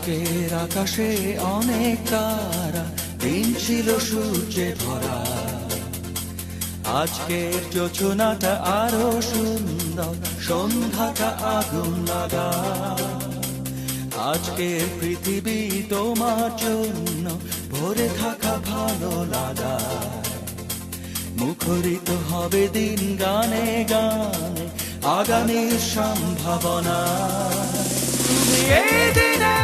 আজকের আকাশে অনেক তারা, দিন ছিল সূর্যে ভরা। আজকের যোজনাটা আরো সুন্দর, সন্ধ্যাটা আগুন লাগা। আজকের পৃথিবী তোমার জন্য ভরে থাকা ভালো লাগা। মুখরিত হবে দিন গানে গানে, আগামীর সম্ভাবনা। তুমি এই দিনে